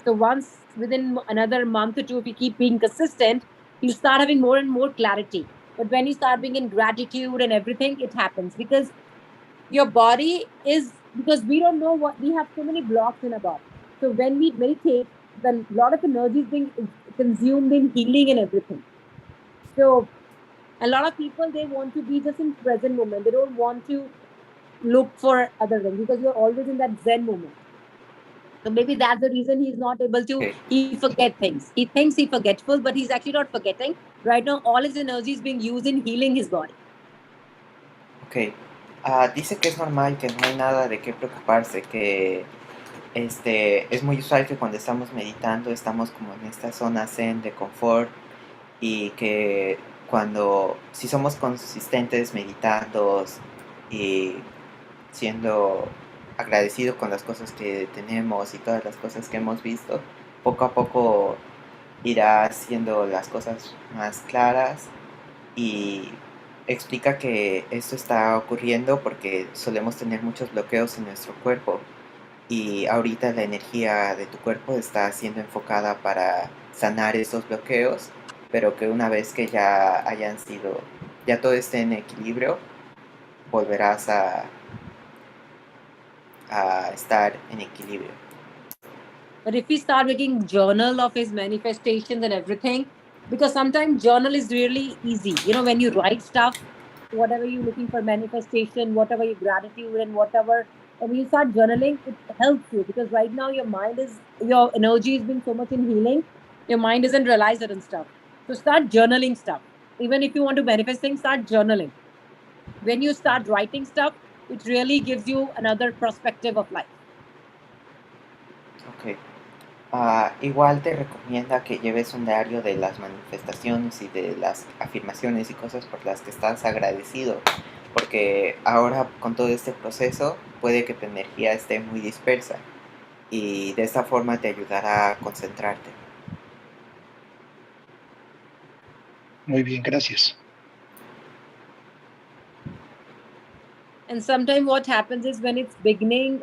So once within another month or two, if you keep being consistent, you start having more and more clarity. But when you start being in gratitude and everything, it happens because your body is, because we don't know what we have, so many blocks in our body. So when we meditate, then a lot of energy is being consumed in healing and everything. So a lot of people, they want to be just in present moment. They don't want to look for other things because you're always in that zen moment. So maybe that's the reason he's not able to, Okay. he forget things. He thinks he's forgetful, but he's actually not forgetting. Right now, all his energy is being used in healing his body. Ok. Dice que es normal, que no hay nada de qué preocuparse, que es muy usual que cuando estamos meditando estamos como en esta zona zen de confort y que si somos consistentes meditando y siendo agradecidos con las cosas que tenemos y todas las cosas que hemos visto, poco a poco irá haciendo las cosas más claras y explica que esto está ocurriendo porque solemos tener muchos bloqueos en nuestro cuerpo y ahorita la energía de tu cuerpo está siendo enfocada para sanar estos bloqueos, pero que una vez que ya todo esté en equilibrio, volverás a estar en equilibrio. But if we start making journal of his manifestations and everything, because sometimes journal is really easy. You know, when you write stuff, whatever you're looking for manifestation, whatever your gratitude and whatever, and when you start journaling, it helps you because right now your energy is being so much in healing, your mind doesn't realize certain stuff. So start journaling stuff. Even if you want to manifest things, start journaling. When you start writing stuff, it really gives you another perspective of life. Ok. Igual te recomienda que lleves un diario de las manifestaciones y de las afirmaciones y cosas por las que estás agradecido, porque ahora con todo este proceso puede que tu energía esté muy dispersa y de esta forma te ayudará a concentrarte. Muy bien, gracias. And sometimes what happens is when it's beginning,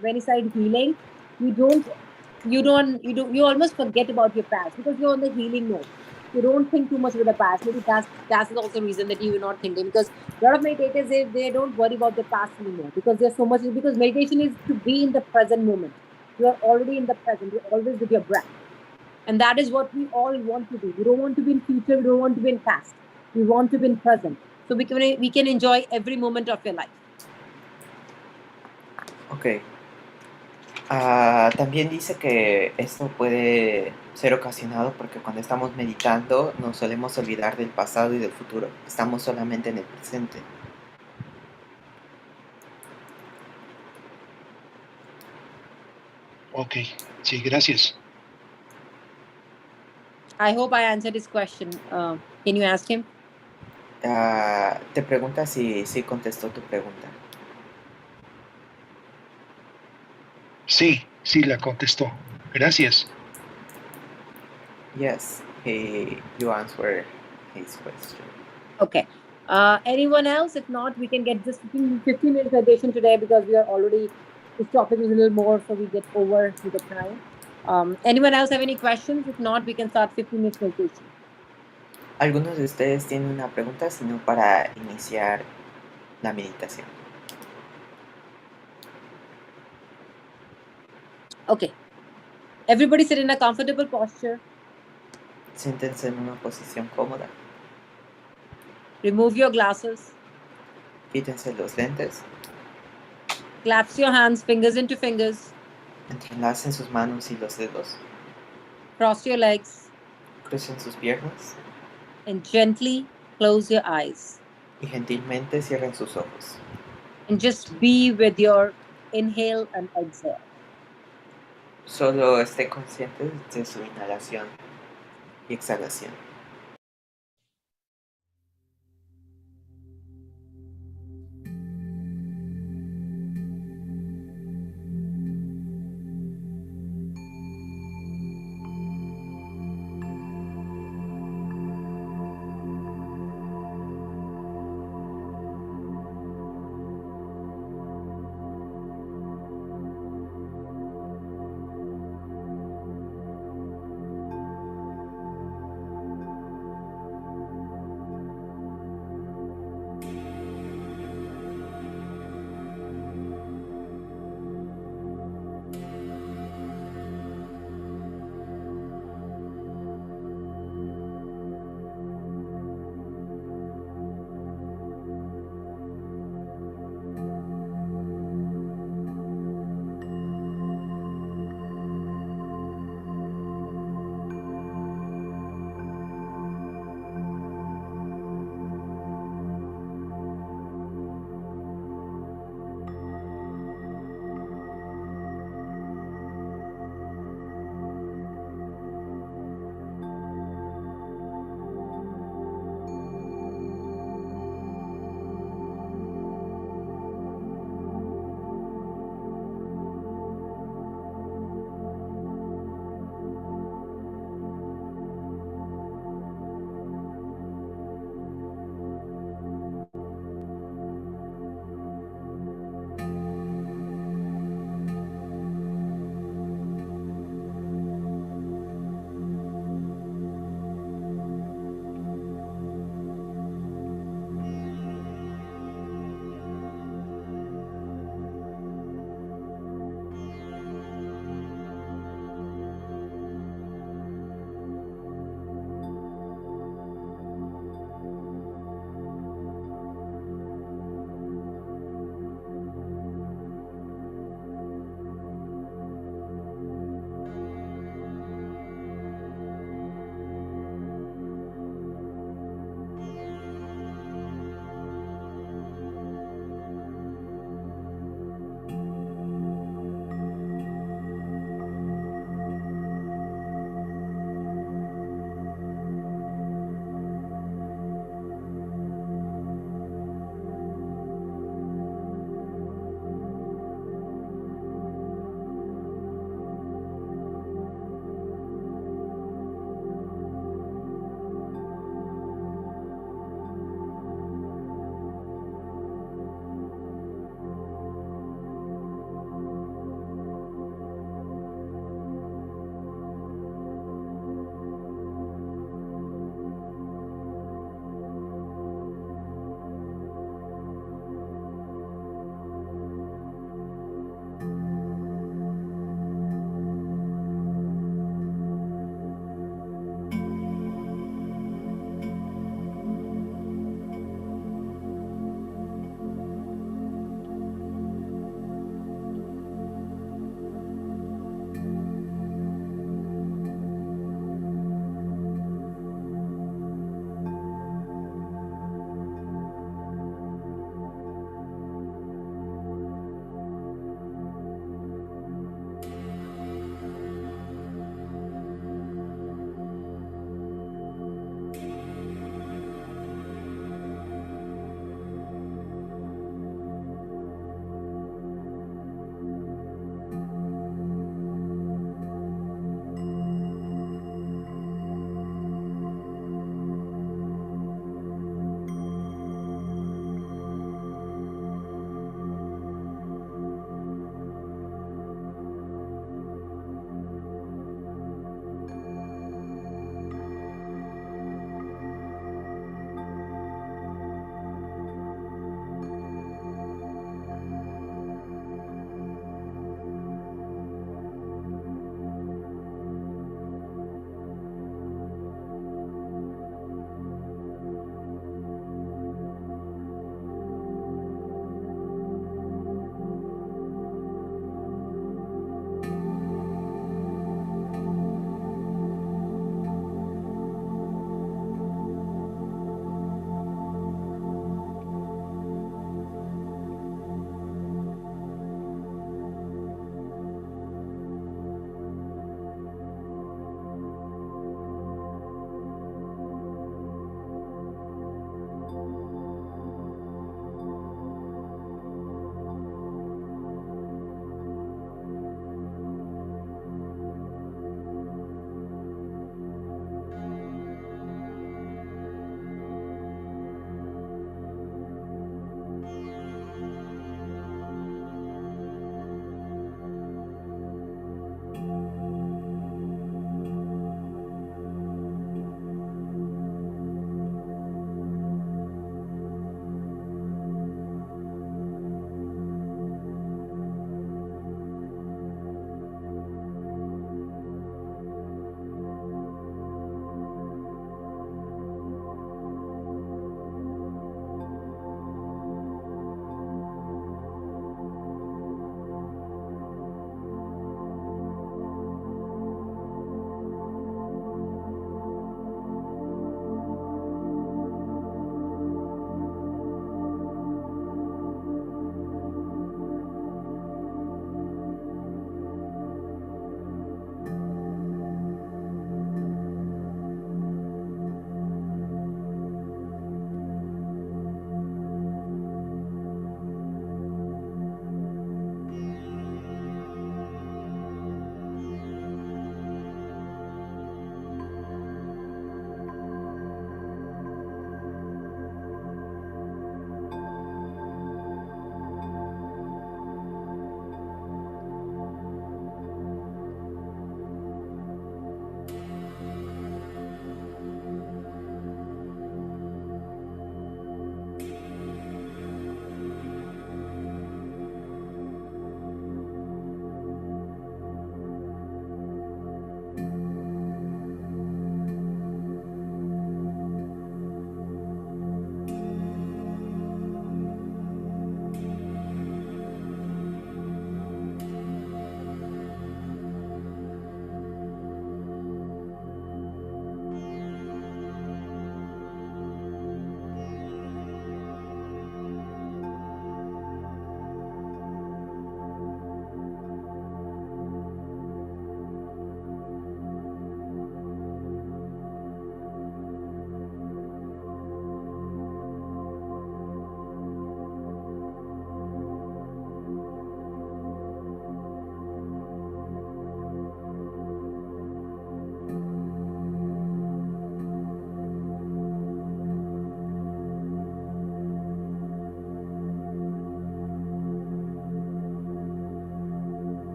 when you start healing, you almost forget about your past because you're on the healing mode. You don't think too much about the past. Maybe that's also the reason that you're not thinking, because a lot of meditators, they don't worry about the past anymore because there's so much, because meditation is to be in the present moment. You are already in the present. You're always with your breath. And that is what we all want to do. We don't want to be in future. We don't want to be in past. We want to be in present. So we can enjoy every moment of your life. Ok. También dice que esto puede ser ocasionado porque cuando estamos meditando nos solemos olvidar del pasado y del futuro. Estamos solamente en el presente. Ok, sí, gracias. I hope I answered his question. Can you ask him? Te pregunta si contestó tu pregunta. Sí, la contestó. Gracias. Yes, you answered his question. Okay. Anyone else? If not, we can get just 15 minutes meditation today because we are already, this topic is a little more, so we get over with the time. Anyone else have any questions? If not, we can start 15 minutes meditation. ¿Algunos de ustedes tienen una pregunta, sino para iniciar la meditación? Okay. Everybody sit in a comfortable posture. Siéntense en una posición cómoda. Remove your glasses. Quítense los lentes. Clasp your hands, fingers into fingers. Entrelacen sus manos y los dedos. Cross your legs. Crucen sus piernas. And gently close your eyes. Y gentilmente cierren sus ojos. And just be with your inhale and exhale. Solo esté consciente de su inhalación y exhalación.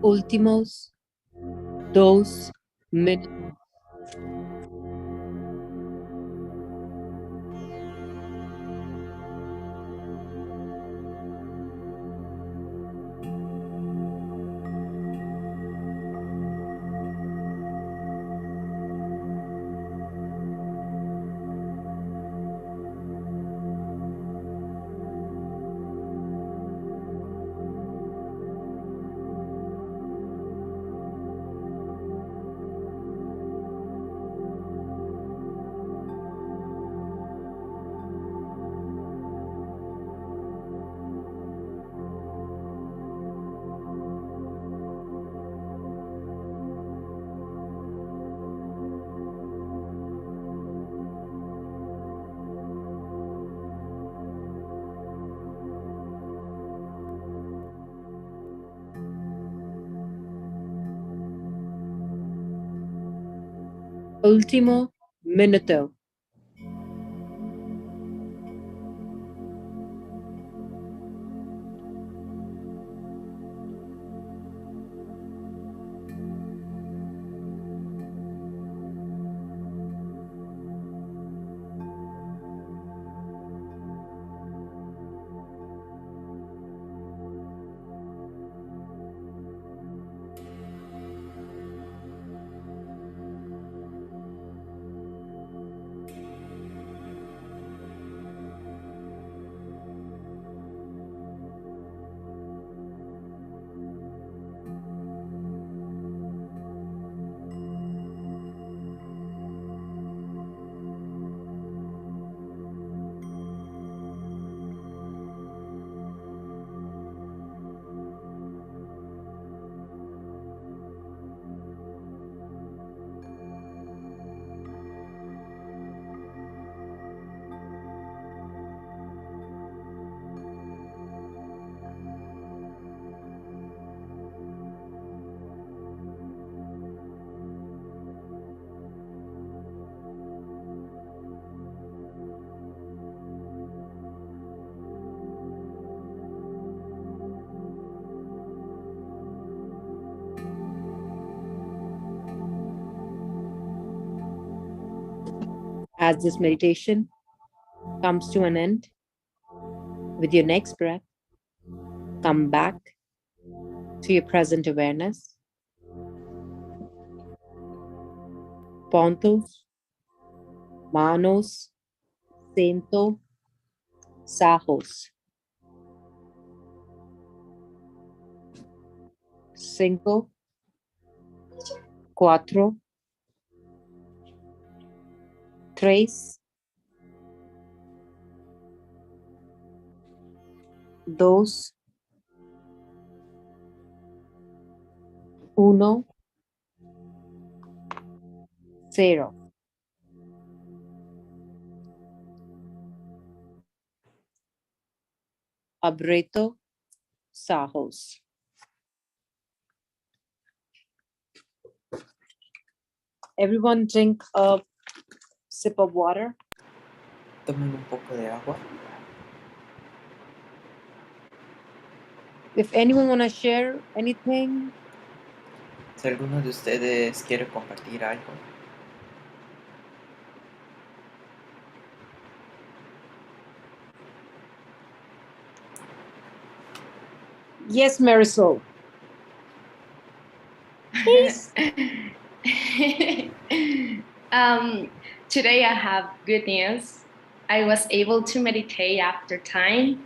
Últimos 2 minutos. Último minuto. As this meditation comes to an end, with your next breath, come back to your present awareness. Pontos, manos, siento, ojos. 5, 4, 3, 2, 1, 0. Abreto, ojos. Everyone drink a sip of water. Tomen un poco de agua. If anyone want to share anything, Si alguno de ustedes quiere compartir algo. yes, Marisol. Please. Today I have good news. I was able to meditate after time,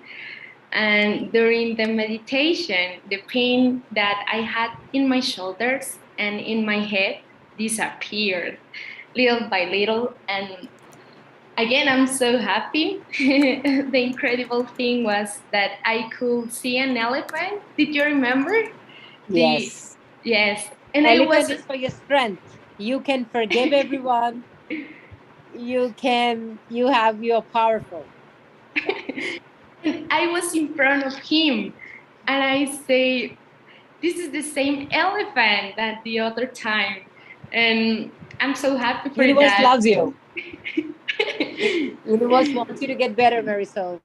and during the meditation, the pain that I had in my shoulders and in my head disappeared little by little, and again, I'm so happy. The incredible thing was that I could see an elephant. Did you remember? Yes. Yes. And Elephant is for your strength. You can forgive everyone. You're powerful. And I was in front of him, and I say, this is the same elephant that the other time. And I'm so happy for Universe that. loves you. Universe wants you to get better, Marisol.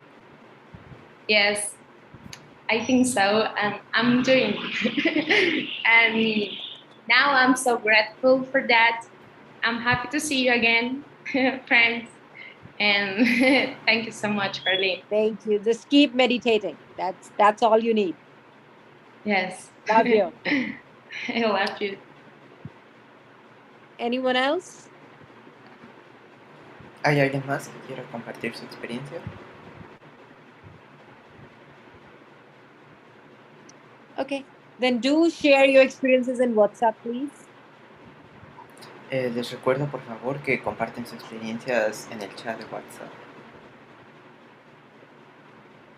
Yes. I think so. I'm doing. And now I'm so grateful for that. I'm happy to see you again, friends. And thank you so much, Carlene. Thank you. Just keep meditating. That's all you need. Yes. Love you. I love you. Anyone else? ¿Hay alguien más que quiera compartir su experiencia? Okay. Then do share your experiences in WhatsApp, please. Les recuerdo por favor que comparten sus experiencias en el chat de WhatsApp.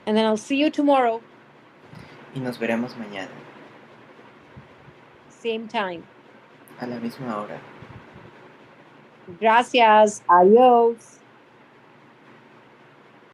And then I'll see you tomorrow, Y nos veremos mañana, same time. a la misma hora. Gracias. Adios.